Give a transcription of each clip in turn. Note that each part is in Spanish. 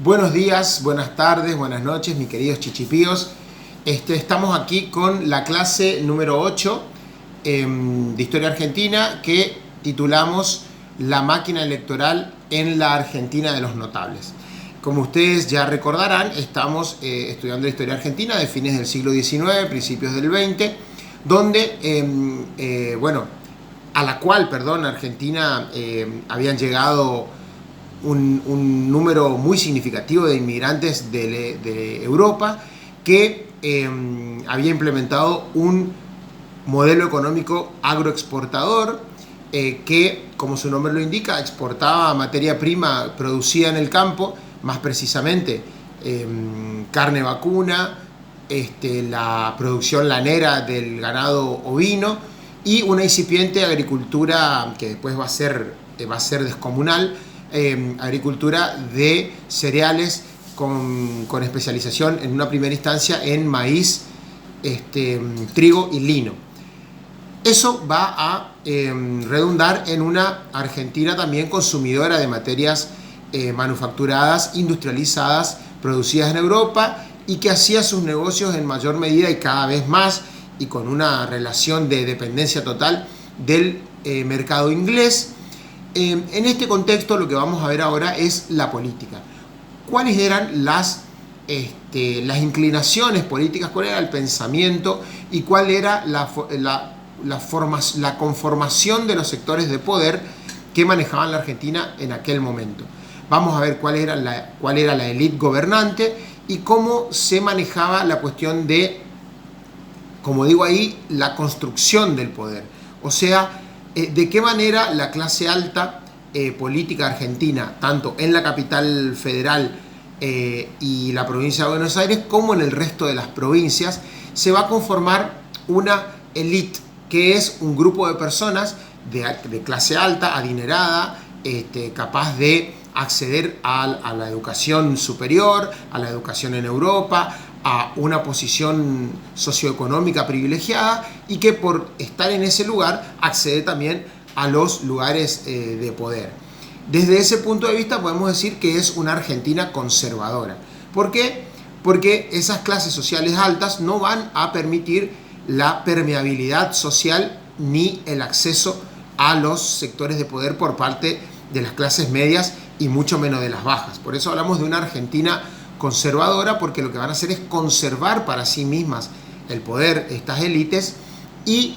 Buenos días, buenas tardes, buenas noches, mis queridos chichipíos. Estamos aquí con la clase número 8 de Historia Argentina que titulamos La máquina electoral en la Argentina de los notables. Como ustedes ya recordarán, estamos estudiando la historia argentina de fines del siglo XIX, principios del XX, donde, a la cual, Argentina habían llegado un número muy significativo de inmigrantes de Europa que había implementado un modelo económico agroexportador que, como su nombre lo indica, exportaba materia prima producida en el campo, más precisamente carne vacuna, la producción lanera del ganado ovino y una incipiente agricultura que después va a ser descomunal, agricultura de cereales con especialización en una primera instancia en maíz, trigo y lino. Eso va a redundar en una Argentina también consumidora de materias manufacturadas, industrializadas, producidas en Europa y que hacía sus negocios en mayor medida y cada vez más y con una relación de dependencia total del mercado inglés. En este contexto lo que vamos a ver ahora es la política. ¿Cuáles eran las inclinaciones políticas? ¿Cuál era el pensamiento? ¿Y cuál era la conformación de los sectores de poder que manejaban la Argentina en aquel momento? Vamos a ver cuál era la élite gobernante y cómo se manejaba la cuestión de, como digo ahí, la construcción del poder. O sea, de qué manera la clase alta política argentina, tanto en la capital federal y la provincia de Buenos Aires, como en el resto de las provincias, se va a conformar una élite, que es un grupo de personas de clase alta, adinerada, capaz de acceder a la educación superior, a la educación en Europa, a una posición socioeconómica privilegiada y que por estar en ese lugar accede también a los lugares de poder. Desde ese punto de vista podemos decir que es una Argentina conservadora. ¿Por qué? Porque esas clases sociales altas no van a permitir la permeabilidad social ni el acceso a los sectores de poder por parte de las clases medias y mucho menos de las bajas. Por eso hablamos de una Argentina conservadora, porque lo que van a hacer es conservar para sí mismas el poder, estas élites, y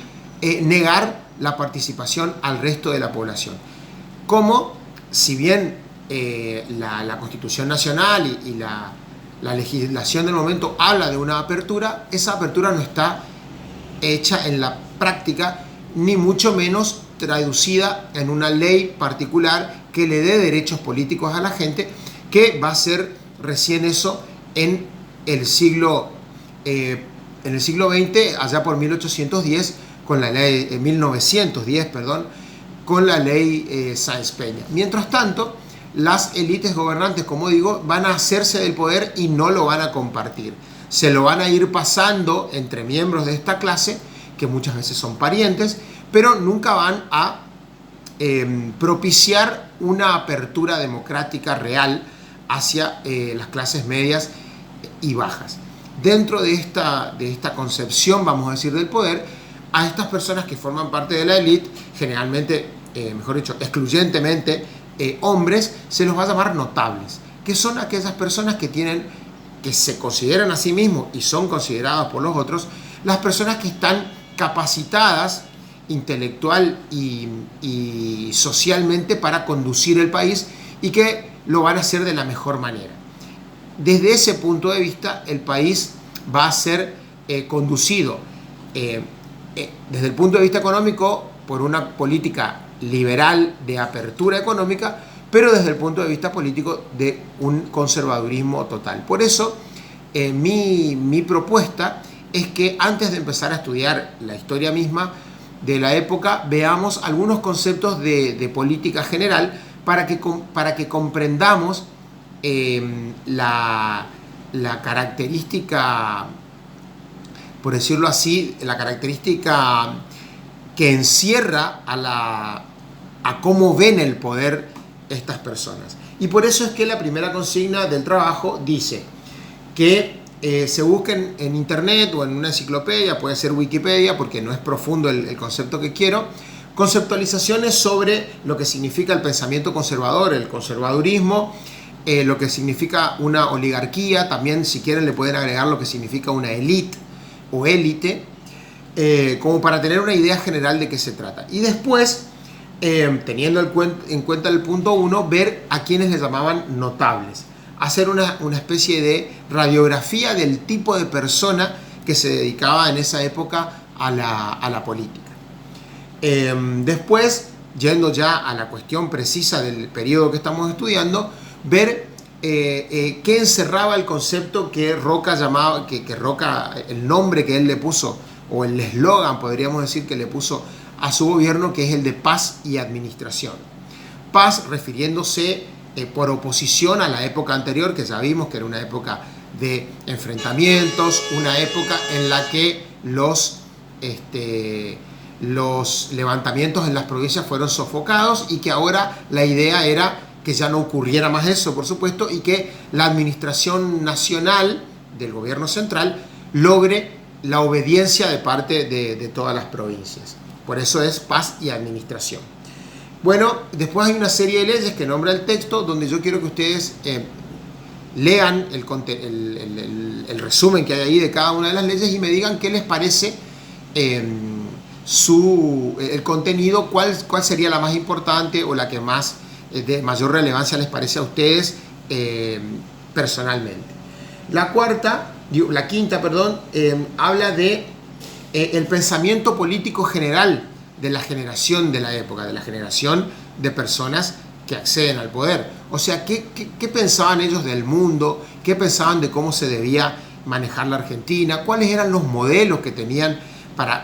negar la participación al resto de la población. Como, si bien la Constitución Nacional y la legislación del momento habla de una apertura, esa apertura no está hecha en la práctica, ni mucho menos traducida en una ley particular que le dé derechos políticos a la gente, que va a ser recién eso en el siglo XX, allá por 1810, con la ley 1910, con la ley Sáenz Peña. Mientras tanto, las élites gobernantes, como digo, van a hacerse del poder y no lo van a compartir. Se lo van a ir pasando entre miembros de esta clase, que muchas veces son parientes, pero nunca van a propiciar una apertura democrática real hacia las clases medias y bajas. Dentro de esta concepción, vamos a decir, del poder, a estas personas que forman parte de la élite, generalmente, excluyentemente hombres, se los va a llamar notables, que son aquellas personas que se consideran a sí mismos y son consideradas por los otros, las personas que están capacitadas intelectual y socialmente para conducir el país y que lo van a hacer de la mejor manera. Desde ese punto de vista, el país va a ser conducido desde el punto de vista económico por una política liberal de apertura económica, pero desde el punto de vista político de un conservadurismo total. Por eso, mi propuesta es que antes de empezar a estudiar la historia misma de la época, veamos algunos conceptos de política general para que comprendamos la característica, por decirlo así, la característica que encierra a cómo ven el poder estas personas. Y por eso es que la primera consigna del trabajo dice que se busquen en internet o en una enciclopedia, puede ser Wikipedia porque no es profundo el concepto que quiero, conceptualizaciones sobre lo que significa el pensamiento conservador, el conservadurismo, lo que significa una oligarquía, también si quieren le pueden agregar lo que significa una élite o élite, como para tener una idea general de qué se trata. Y después, teniendo en cuenta el punto 1, ver a quienes les llamaban notables. Hacer una especie de radiografía del tipo de persona que se dedicaba en esa época a la política. Después, yendo ya a la cuestión precisa del periodo que estamos estudiando, ver qué encerraba el concepto que Roca llamaba, que Roca, el nombre que él le puso, o el eslogan, podríamos decir, que le puso a su gobierno, que es el de paz y administración. Paz refiriéndose por oposición a la época anterior, que ya vimos que era una época de enfrentamientos, una época en la que los levantamientos en las provincias fueron sofocados y que ahora la idea era que ya no ocurriera más eso, por supuesto, y que la administración nacional del gobierno central logre la obediencia de parte de todas las provincias. Por eso es paz y administración. Bueno, después hay una serie de leyes que nombra el texto, donde yo quiero que ustedes lean el resumen que hay ahí de cada una de las leyes y me digan qué les parece el contenido, cuál sería la más importante o la que más de mayor relevancia les parece a ustedes personalmente. La quinta, habla de el pensamiento político general de la generación de la época, de la generación de personas que acceden al poder. O sea, ¿qué pensaban ellos del mundo? ¿Qué pensaban de cómo se debía manejar la Argentina? ¿Cuáles eran los modelos que tenían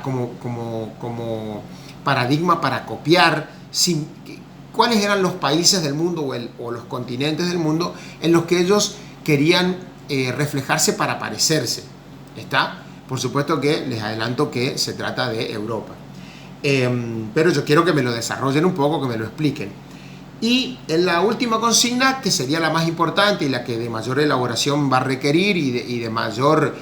como paradigma para copiar? ¿Cuáles eran los países del mundo o los continentes del mundo en los que ellos querían reflejarse para parecerse? ¿Está? Por supuesto que les adelanto que se trata de Europa. Pero yo quiero que me lo desarrollen un poco, que me lo expliquen. Y en la última consigna, que sería la más importante y la que de mayor elaboración va a requerir y de mayor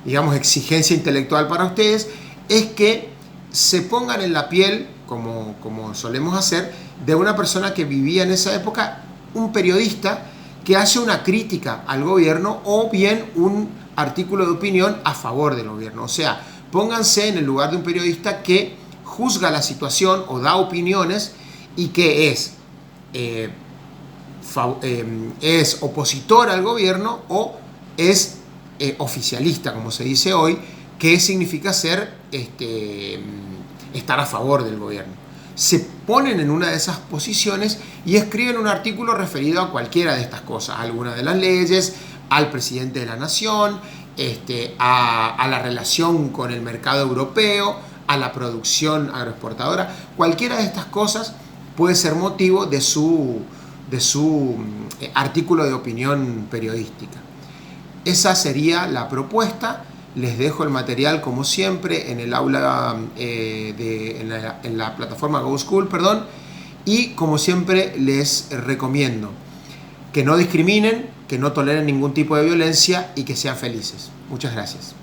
digamos, exigencia intelectual para ustedes, es que se pongan en la piel, como solemos hacer, de una persona que vivía en esa época, un periodista que hace una crítica al gobierno o bien un artículo de opinión a favor del gobierno. O sea, pónganse en el lugar de un periodista que juzga la situación o da opiniones y que es opositor al gobierno o es oficialista, como se dice hoy, que significa estar a favor del gobierno. Se ponen en una de esas posiciones y escriben un artículo referido a cualquiera de estas cosas, a alguna de las leyes, al presidente de la nación, a la relación con el mercado europeo, a la producción agroexportadora. Cualquiera de estas cosas puede ser motivo de su artículo de opinión periodística. Esa sería la propuesta. Les dejo el material como siempre en el aula, en la plataforma GoSchool, y como siempre les recomiendo que no discriminen, que no toleren ningún tipo de violencia y que sean felices. Muchas gracias.